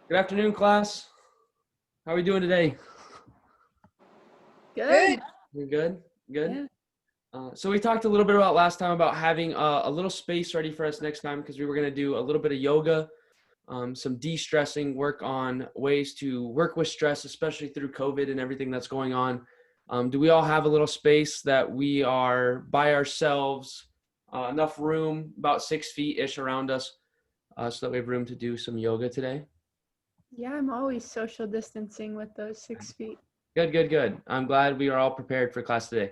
Good afternoon, class. How are we doing today? Good. You're good? Good? Yeah. So we talked a little bit about last time about having a little space ready for us next time because we were going to do a little bit of yoga, some de-stressing, work on ways to work with stress, especially through COVID and everything that's going on. Do we all have a little space that we are by ourselves, enough room, about 6 feet-ish around us, so that we have room to do some yoga today? Yeah, I'm always social distancing with those 6 feet. Good, good, good. I'm glad we are all prepared for class today.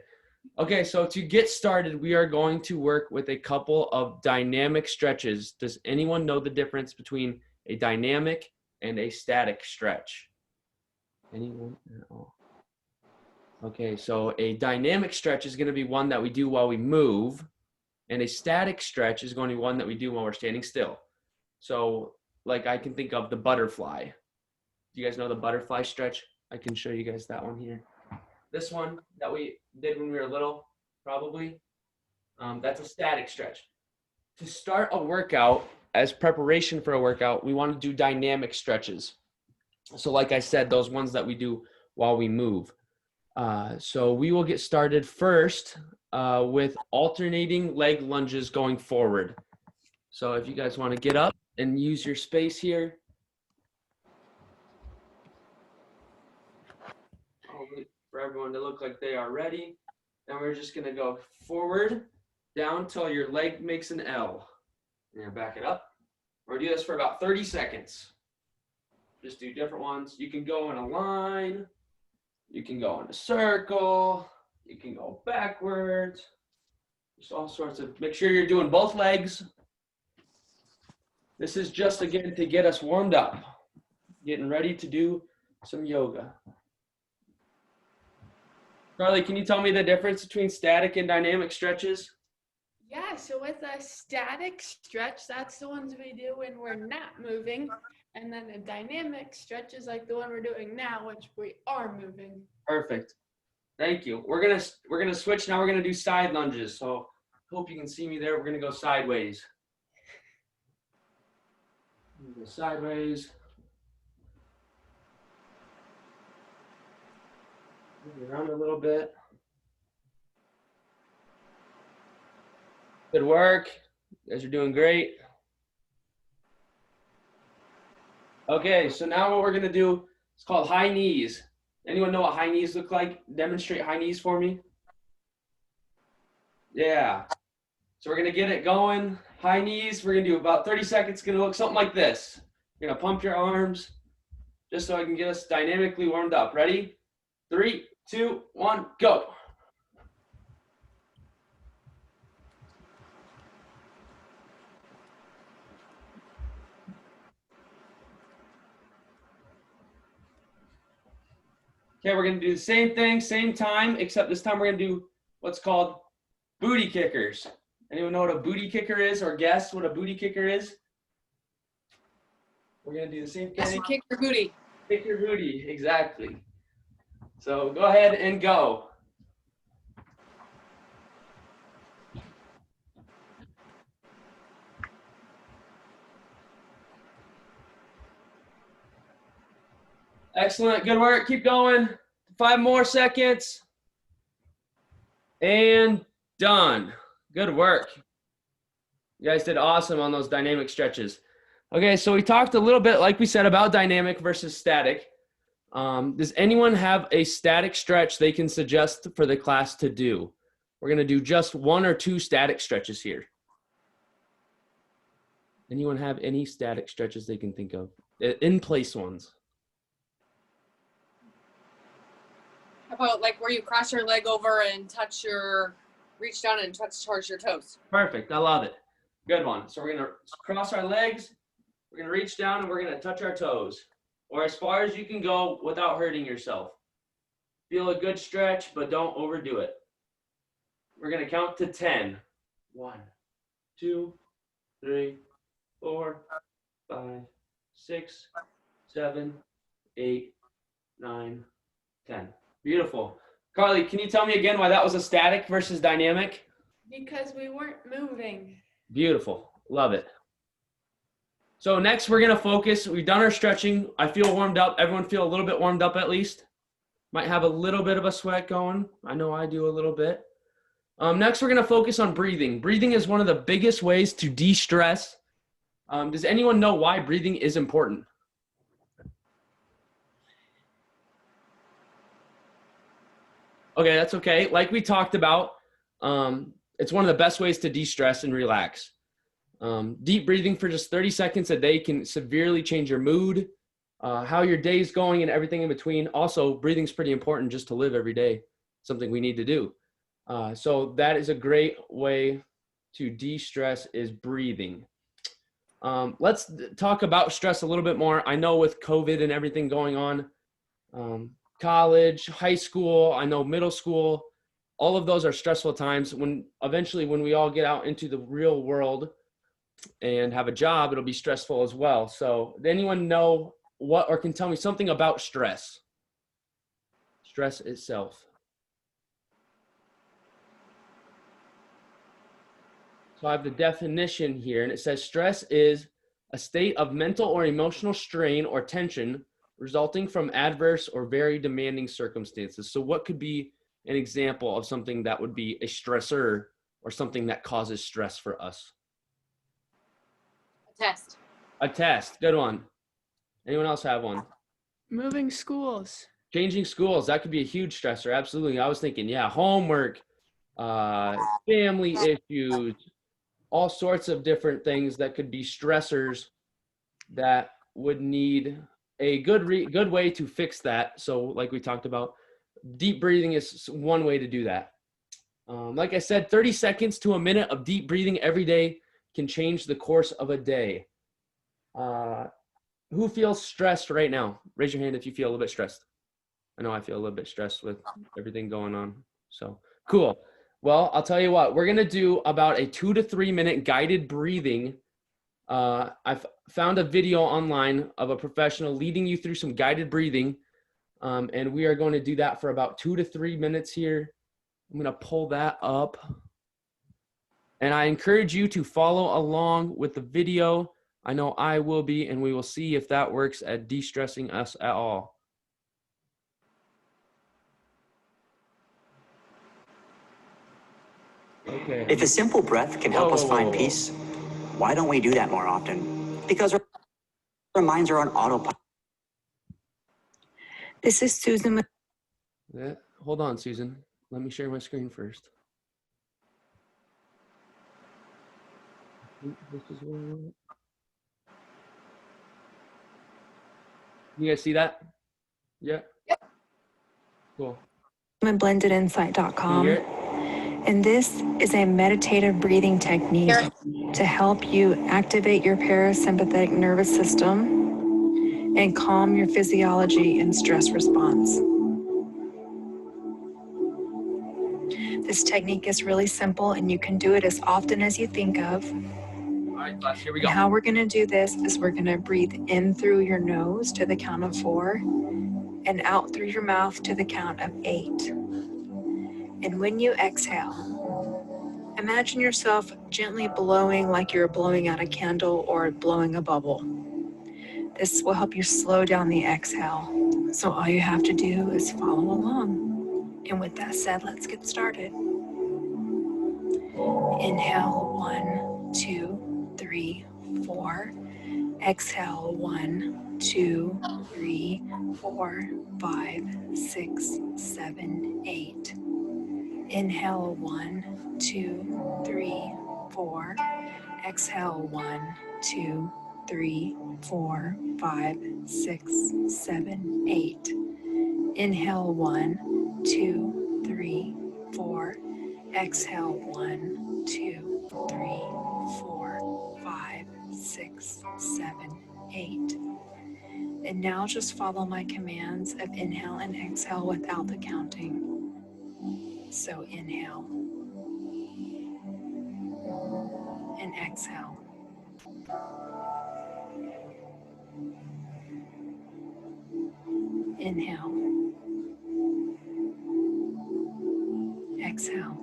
Okay, so to get started, we are going to work with a couple of dynamic stretches. Does anyone know the difference between a dynamic and a static stretch? Anyone at all? Okay, so a dynamic stretch is going to be one that we do while we move, and a static stretch is going to be one that we do while we're standing still. So, like I can think of the butterfly. Do you guys know the butterfly stretch? I can show you guys that one here. This one that we did when we were little, probably. That's a static stretch. To start a workout, as preparation for a workout, we want to do dynamic stretches. So like I said, those ones that we do while we move. So we will get started first with alternating leg lunges going forward. So if you guys want to get up and use your space here. I'll wait for everyone to look like they are ready. And we're just going to go forward, down till your leg makes an L. And back it up. We're going to do this for about 30 seconds. Just do different ones. You can go in a line. You can go in a circle. You can go backwards. Just all sorts of, make sure you're doing both legs. This is just, again, to get us warmed up. Getting ready to do some yoga. Carly, can you tell me the difference between static and dynamic stretches? Yeah, so with a static stretch, that's the ones we do when we're not moving. And then a dynamic stretch is like the one we're doing now, which we are moving. Perfect. Thank you. We're gonna switch now. We're gonna do side lunges. So hope you can see me there. We're gonna go sideways. Go sideways. Move around a little bit. Good work. You guys are doing great. Okay, so now what we're gonna do is called high knees. Anyone know what high knees look like? Demonstrate high knees for me. Yeah. So we're gonna get it going. High knees, we're gonna do about 30 seconds. It's gonna look something like this. You're gonna pump your arms just so I can get us dynamically warmed up. Ready? 3, 2, 1, go. Okay, we're gonna do the same thing, same time, except this time we're gonna do what's called booty kickers. Anyone know what a booty kicker is or guess what a booty kicker is? We're gonna do the same thing. Yes, you kick your booty. Kick your booty, exactly. So go ahead and go. Excellent, good work, keep going. 5 more seconds. And done. Good work. You guys did awesome on those dynamic stretches. Okay, so we talked a little bit, like we said, about dynamic versus static. Does anyone have a static stretch they can suggest for the class to do? We're going to do just 1 or 2 static stretches here. Anyone have any static stretches they can think of? In place ones. How about like where you cross your leg over and reach down and touch towards your toes? Perfect, I love it. Good one. So we're going to cross our legs, we're going to reach down, and we're going to touch our toes. Or as far as you can go without hurting yourself. Feel a good stretch, but don't overdo it. We're going to count to 10. 1, 2, 3, 4, 5, 6, 7, 8, 9, 10. Beautiful. Carly, can you tell me again why that was a static versus dynamic? Because we weren't moving. Beautiful. Love it. So next we're going to focus. We've done our stretching. I feel warmed up. Everyone feel a little bit warmed up at least? Might have a little bit of a sweat going. I know I do a little bit. Next, we're going to focus on breathing. Breathing is one of the biggest ways to de-stress. Does anyone know why breathing is important? Okay, that's okay. Like we talked about, it's one of the best ways to de-stress and relax. Deep breathing for just 30 seconds a day can severely change your mood, how your day's going, and everything in between. Also, breathing is pretty important just to live every day, something we need to do. So that is a great way to de-stress is breathing. Let's talk about stress a little bit more. I know with COVID and everything going on, college, high school, I know middle school, all of those are stressful times. When we all get out into the real world and have a job, it'll be stressful as well. So does anyone know what, or can tell me something about stress? Stress itself. So I have the definition here, and it says stress is a state of mental or emotional strain or tension resulting from adverse or very demanding circumstances. So what could be an example of something that would be a stressor or something that causes stress for us? A test. A test. Good one. Anyone else have one? Moving schools. Changing schools. That could be a huge stressor. Absolutely. I was thinking, yeah, homework, family issues, all sorts of different things that could be stressors that would need a good way to fix that. So like we talked about, deep breathing is one way to do that. Like I said, 30 seconds to a minute of deep breathing every day can change the course of a day. Who feels stressed right now? Raise your hand if you feel a little bit stressed. I know I feel a little bit stressed with everything going on. So cool. Well, I'll tell you what, we're going to do about a 2 to 3 minute guided breathing. I've found a video online of a professional leading you through some guided breathing. And we are going to do that for about 2 to 3 minutes here. I'm going to pull that up. And I encourage you to follow along with the video. I know I will be, and we will see if that works at de-stressing us at all. Okay. If a simple breath can help us find peace, why don't we do that more often? Because our minds are on autopilot. This is Susan. Yeah, hold on, Susan. Let me share my screen first. This is what I want. You guys see that? Yeah. Yep. Cool. I'm at blendedinsight.com. Can you hear it? And this is a meditative breathing technique to help you activate your parasympathetic nervous system and calm your physiology and stress response. This technique is really simple and you can do it as often as you think of. All right, class, here we go. And how we're going to do this is we're going to breathe in through your nose to the count of 4 and out through your mouth to the count of 8. And when you exhale, imagine yourself gently blowing like you're blowing out a candle or blowing a bubble. This will help you slow down the exhale. So all you have to do is follow along. And with that said, let's get started. Inhale, 1, 2, 3, 4. Exhale, 1, 2, 3, 4, 5, 6, 7, 8. Inhale, 1, 2, 3, 4. Exhale, 1, 2, 3, 4, 5, 6, 7, 8. Inhale, 1, 2, 3, 4. Exhale, 1, 2, 3, 4, 5, 6, 7, 8. And now just follow my commands of inhale and exhale without the counting. So inhale and exhale. Inhale. Exhale.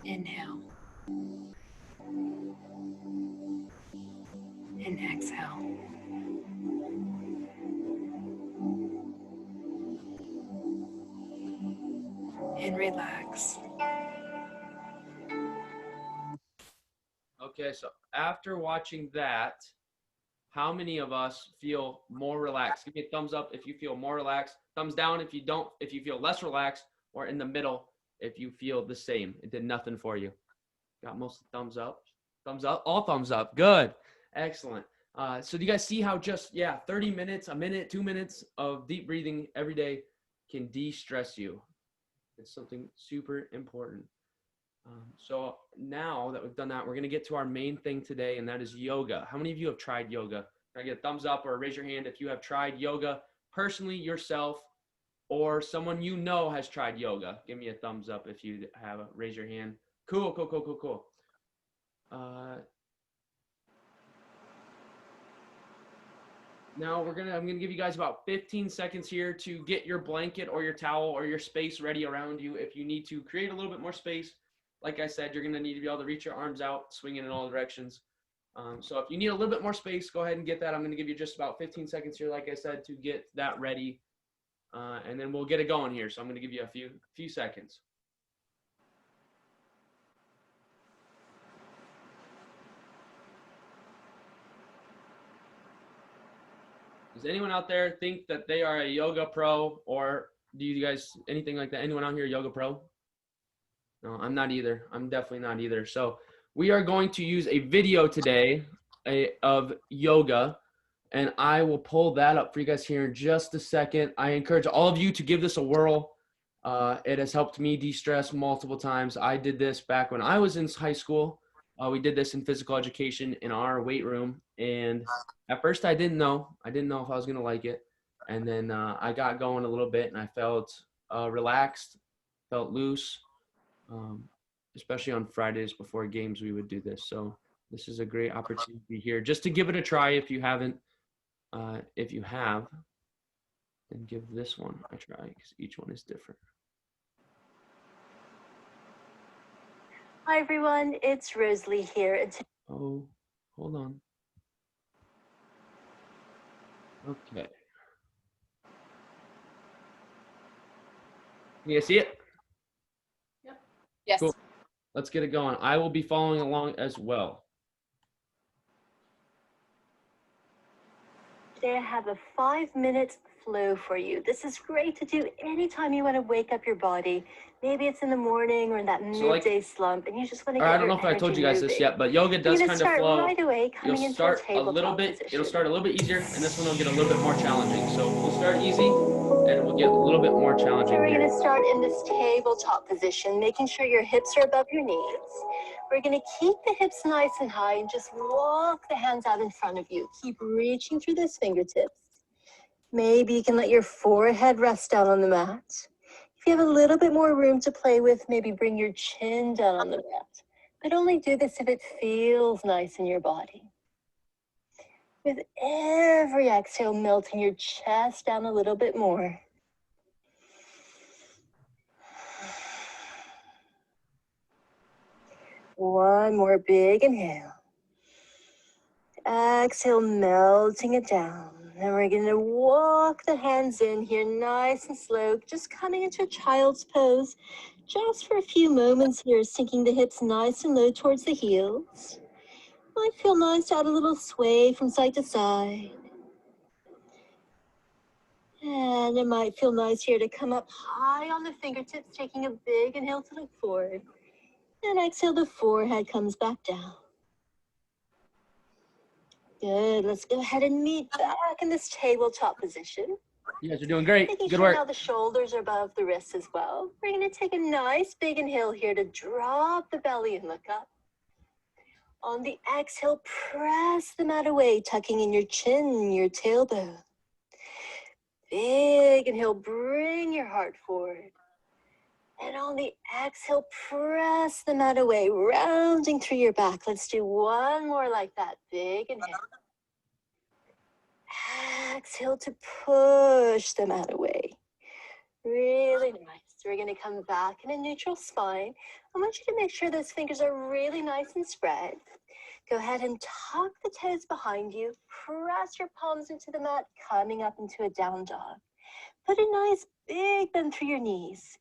Inhale. And exhale. And relax. Okay, so after watching that, how many of us feel more relaxed? Give me a thumbs up if you feel more relaxed. Thumbs down if you don't, if you feel less relaxed, or in the middle if you feel the same. It did nothing for you. Got most of the thumbs up. Thumbs up. All thumbs up. Good. Excellent. So do you guys see how just 30 minutes, a minute, 2 minutes of deep breathing every day can de-stress you? It's something super important. So now that we've done that, we're going to get to our main thing today, and that is yoga. How many of you have tried yoga? Can I get a thumbs up or raise your hand if you have tried yoga personally yourself, or someone you know has tried yoga? Give me a thumbs up if you have. Raise your hand. Cool. Now I'm gonna give you guys about 15 seconds here to get your blanket or your towel or your space ready around you. If you need to create a little bit more space, like I said, you're gonna need to be able to reach your arms out, swinging in all directions. So if you need a little bit more space, go ahead and get that. I'm gonna give you just about 15 seconds here, like I said, to get that ready, and then we'll get it going here. So I'm gonna give you a few seconds. Does anyone out there think that they are a yoga pro, or do you guys, anything like that? Anyone out here yoga pro? No, I'm not either. I'm definitely not either. So we are going to use a video today of yoga, and I will pull that up for you guys here in just a second. I encourage all of you to give this a whirl. It has helped me de-stress multiple times. I did this back when I was in high school. We did this in physical education in our weight room, and at first I didn't know if I was gonna like it, and then I got going a little bit, and I felt relaxed, felt loose. Especially on Fridays before games, we would do this. So this is a great opportunity here just to give it a try if you haven't. If you have, then give this one a try because each one is different. Hi everyone, it's Rosalie here. And Oh, hold on. Okay. Can you see it? Yes. Cool. Let's get it going. I will be following along as well. today I have a 5-minute flow for you. This is great to do anytime you want to wake up your body. Maybe it's in the morning or in that midday slump and you just want to get I don't know if I told you guys this yet, but yoga does kind of flow. Right away, coming You'll into start a little bit, it'll start a little bit easier, and this one will get a little bit more challenging. So we'll start easy, and we'll get a little bit more challenging. So we're here. going to start in this tabletop position, making sure your hips are above your knees. We're going to keep the hips nice and high and just walk the hands out in front of you. Keep reaching through those fingertips. Maybe you can let your forehead rest down on the mat. If you have a little bit more room to play with, maybe bring your chin down on the mat. But only do this if it feels nice in your body. With every exhale, melting your chest down a little bit more. One more big inhale. Exhale, melting it down. And we're going to walk the hands in here nice and slow, just coming into a child's pose. Just for a few moments here, sinking the hips nice and low towards the heels. Might feel nice to add a little sway from side to side. And it might feel nice here to come up high on the fingertips, taking a big inhale to look forward. And exhale, the forehead comes back down. Good. Let's go ahead and meet back in this tabletop position. You guys are doing great. Making Good sure work. now the shoulders are above the wrists as well. We're going to take a nice big inhale here to drop the belly and look up. On the exhale, press the mat away, tucking in your chin, your tailbone. Big inhale, bring your heart forward. And on the exhale, press the mat away, rounding through your back. Let's do one more like that. Big inhale. Exhale to push the mat away. Really nice. we're going to come back in a neutral spine. I want you to make sure those fingers are really nice and spread. Go ahead and tuck the toes behind you. Press your palms into the mat, coming up into a down dog. Put a nice big bend through your knees.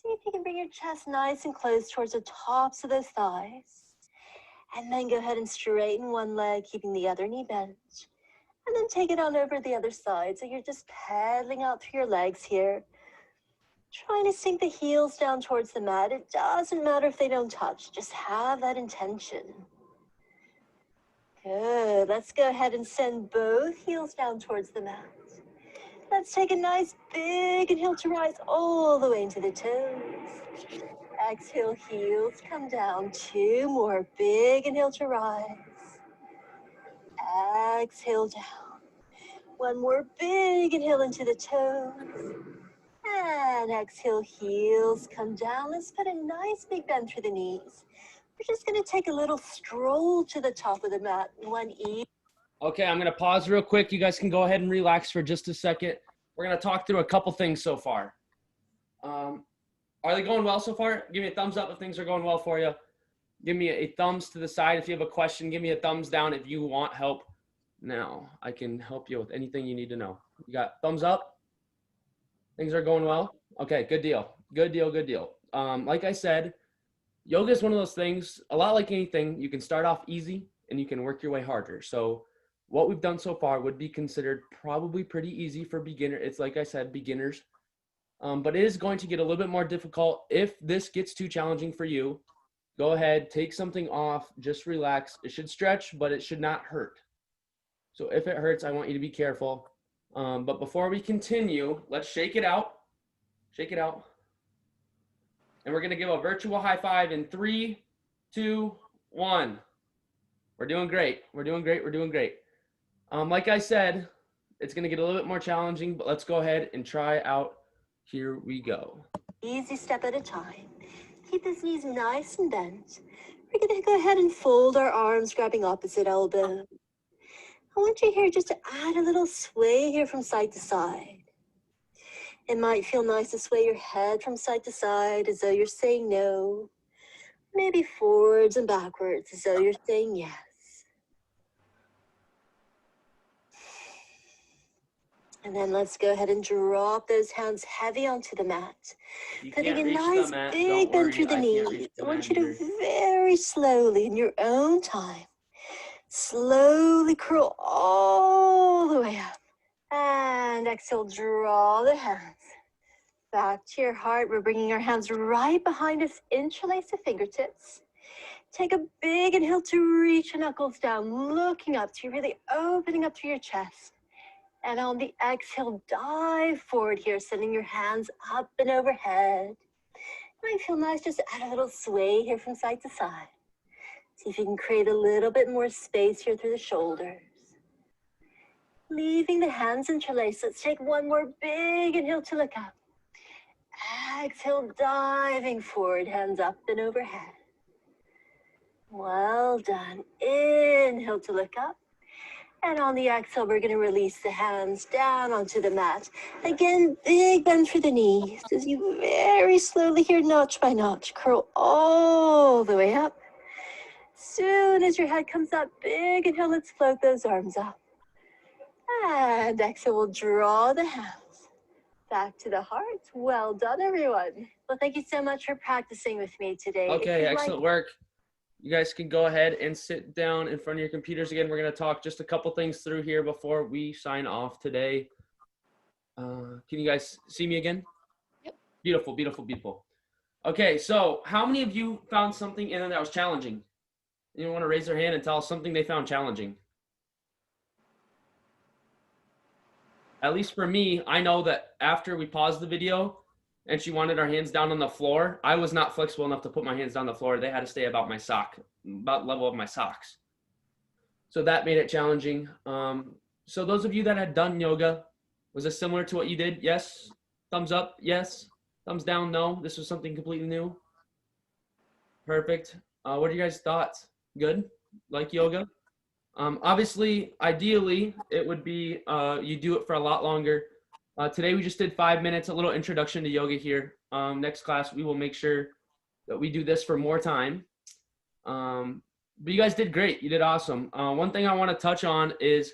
See if you can bring your chest nice and close towards the tops of those thighs. And then go ahead and straighten one leg, keeping the other knee bent. And then take it on over the other side. So you're just pedaling out through your legs here. Trying to sink the heels down towards the mat. It doesn't matter if they don't touch. Just have that intention. Good. Let's go ahead and send both heels down towards the mat. Let's take a nice big inhale to rise all the way into the toes. Exhale, heels come down. 2 more. Big inhale to rise. Exhale down. 1 more big inhale into the toes. And exhale, heels come down. Let's put a nice big bend through the knees. We're just going to take a little stroll to the top of the mat. One easy. Okay, I'm going to pause real quick. You guys can go ahead and relax for just a second. We're going to talk through a couple things so far. Are they going well so far? Give me a thumbs up if things are going well for you. Give me a thumbs to the side if you have a question. Give me a thumbs down if you want help. Now, I can help you with anything you need to know. You got thumbs up? Things are going well? Okay, good deal. Good deal, good deal. Like I said, yoga is one of those things, a lot like anything, you can start off easy and you can work your way harder. So what we've done so far would be considered probably pretty easy for beginner. It's like I said, beginners. But it is going to get a little bit more difficult. If this gets too challenging for you, go ahead, take something off, just relax. It should stretch, but it should not hurt. So if it hurts, I want you to be careful. But before we continue, let's shake it out. Shake it out. And we're going to give a virtual high five in 3, 2, 1. We're doing great. We're doing great. We're doing great. Like I said, it's going to get a little bit more challenging, but let's go ahead and try out. Here we go. Easy step at a time. Keep those knees nice and bent. We're going to go ahead and fold our arms, grabbing opposite elbow. I want you here just to add a little sway here from side to side. It might feel nice to sway your head from side to side as though you're saying no. Maybe forwards and backwards as though you're saying yes. And then let's go ahead and drop those hands heavy onto the mat. Putting a nice big bend through the knees. I want you to very slowly, in your own time, slowly curl all the way up. And exhale, draw the hands back to your heart. We're bringing our hands right behind us, interlace the fingertips. Take a big inhale to reach your knuckles down, looking up to you, really opening up through your chest. And on the exhale, dive forward here, sending your hands up and overhead. Might feel nice just to add a little sway here from side to side. See if you can create a little bit more space here through the shoulders. Leaving the hands interlaced. Let's take 1 more big inhale to look up. Exhale, diving forward, hands up and overhead. Well done. Inhale to look up. And on the exhale, we're going to release the hands down onto the mat. Again, big bend through the knees as you very slowly here, notch by notch, curl all the way up. Soon as your head comes up, big inhale, let's float those arms up. And exhale, we'll draw the hands back to the heart. Well done, everyone. Well, thank you so much for practicing with me today. Okay, excellent work. You guys can go ahead and sit down in front of your computers again. We're going to talk just a couple things through here before we sign off today. Can you guys see me again? Yep. Beautiful, beautiful, beautiful. Okay, so how many of you found something in there that was challenging? Anyone want to raise their hand and tell us something they found challenging? At least for me, I know that after we paused the video and she wanted our hands down on the floor, I was not flexible enough to put my hands down the floor. They had to stay about level of my socks. So that made it challenging. So those of you that had done yoga, was this similar to what you did? Yes? Thumbs up? Yes? Thumbs down? No? This was something completely new? Perfect. What are you guys' thoughts? Good? Like yoga? Obviously, ideally, it would be you do it for a lot longer. Today we just did 5 minutes, a little introduction to yoga here. next class, we will make sure that we do this for more time. But you guys did great. You did awesome. One thing I want to touch on is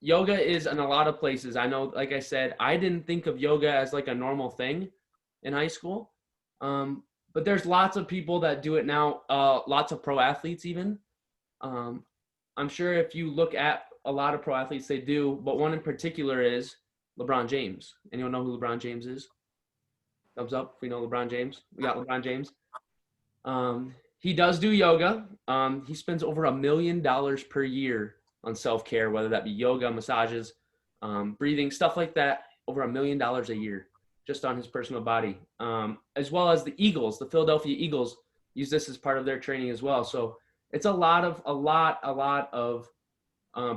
yoga is in a lot of places. I know, like I said, I didn't think of yoga as like a normal thing in high school. But there's lots of people that do it now, lots of pro athletes even. I'm sure if you look at a lot of pro athletes, they do, but one in particular is LeBron James. Anyone know who LeBron James is? Thumbs up if we know LeBron James. We got LeBron James. He does do yoga. He spends over $1 million per year on self-care, whether that be yoga, massages, breathing, stuff like that. Over $1 million a year just on his personal body. As well as the Eagles, the Philadelphia Eagles use this as part of their training as well. So it's a lot of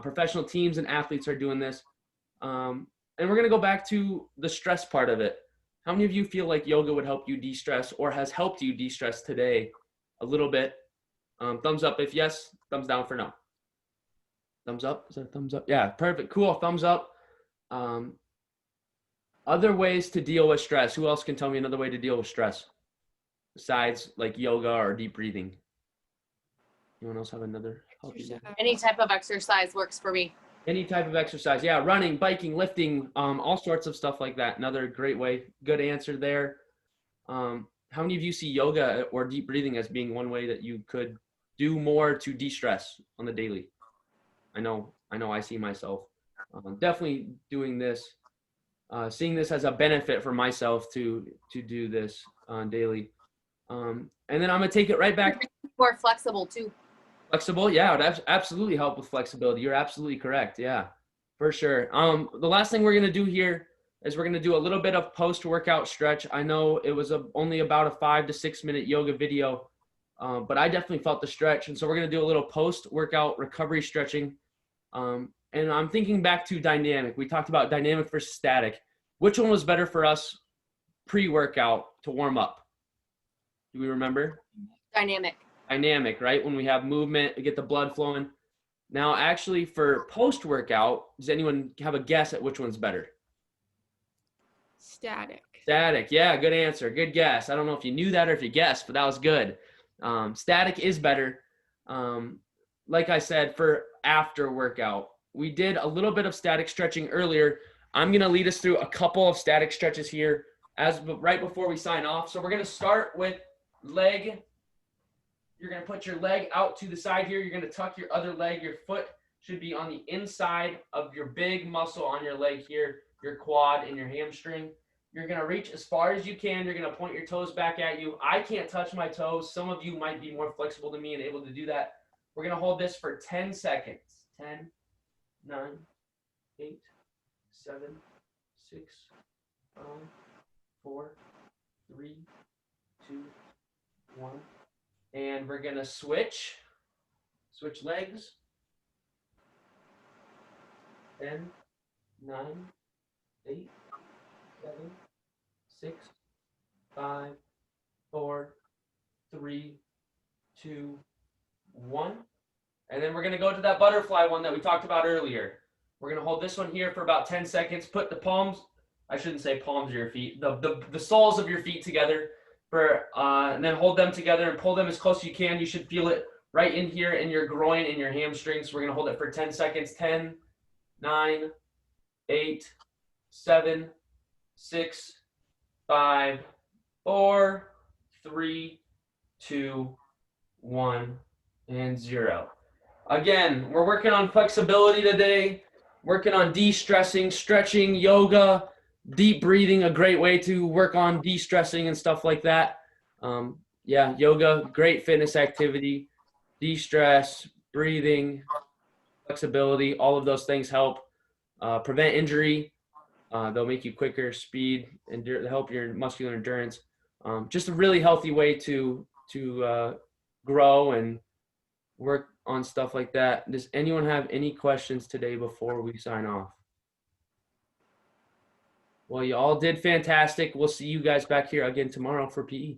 professional teams and athletes are doing this. And we're going to go back to the stress part of it. How many of you feel like yoga would help you de-stress or has helped you de-stress today a little bit? Thumbs up if yes, thumbs down for no. Thumbs up? Is that a thumbs up? Yeah, perfect. Cool. Thumbs up. Other ways to deal with stress. Who else can tell me another way to deal with stress besides like yoga or deep breathing? Anyone else have another? Any type of exercise works for me. Any type of exercise. Yeah, running, biking, lifting, all sorts of stuff like that. Another great way. Good answer there. How many of you see yoga or deep breathing as being one way that you could do more to de-stress on the daily? I know I see myself definitely doing this, seeing this as a benefit for myself to do this daily. And then I'm gonna take it right back. More flexible too. Flexible, yeah, it would absolutely help with flexibility. You're absolutely correct. Yeah, for sure. The last thing we're gonna do here is we're gonna do a little bit of post-workout stretch. I know it was only about a 5 to 6 minute yoga video, but I definitely felt the stretch. And so we're gonna do a little post-workout recovery stretching. And I'm thinking back to dynamic. We talked about dynamic versus static. Which one was better for us pre-workout to warm up? Do we remember? Dynamic. Dynamic, right? When we have movement, we get the blood flowing. Now, actually, for post-workout, does anyone have a guess at which one's better? Static. Static, yeah, good answer, good guess. I don't know if you knew that or if you guessed, but that was good. Static is better. Like I said, for after workout, we did a little bit of static stretching earlier. I'm gonna lead us through a couple of static stretches here right before we sign off. So we're gonna start with leg. You're gonna put your leg out to the side here. You're gonna tuck your other leg. Your foot should be on the inside of your big muscle on your leg here, your quad and your hamstring. You're gonna reach as far as you can. You're gonna point your toes back at you. I can't touch my toes. Some of you might be more flexible than me and able to do that. We're gonna hold this for 10 seconds. 10, 9, 8, 7, 6, 5, 4, 3, 2, 1. And we're gonna switch legs. 10, 9, 8, 7, 6, 5, 4, 3, 2, 1. And then we're gonna go to that butterfly one that we talked about earlier. We're gonna hold this one here for about 10 seconds. Put the palms, I shouldn't say palms of your feet, the soles of your feet together and then hold them together and pull them as close as you can. You should feel it right in here in your groin and your hamstrings. We're gonna hold it for 10 seconds. 10, 9, 8, 7, 6, 5, 4, 3, 2, 1, and 0. Again, we're working on flexibility today, working on de-stressing, stretching, yoga, deep breathing, a great way to work on de-stressing and stuff like that. Yeah, yoga, great fitness activity, de-stress, breathing, flexibility, all of those things help prevent injury. They'll make you quicker, speed, and help your muscular endurance. Just a really healthy way to grow and work on stuff like that. Does anyone have any questions today before we sign off? Well, you all did fantastic. We'll see you guys back here again tomorrow for PE.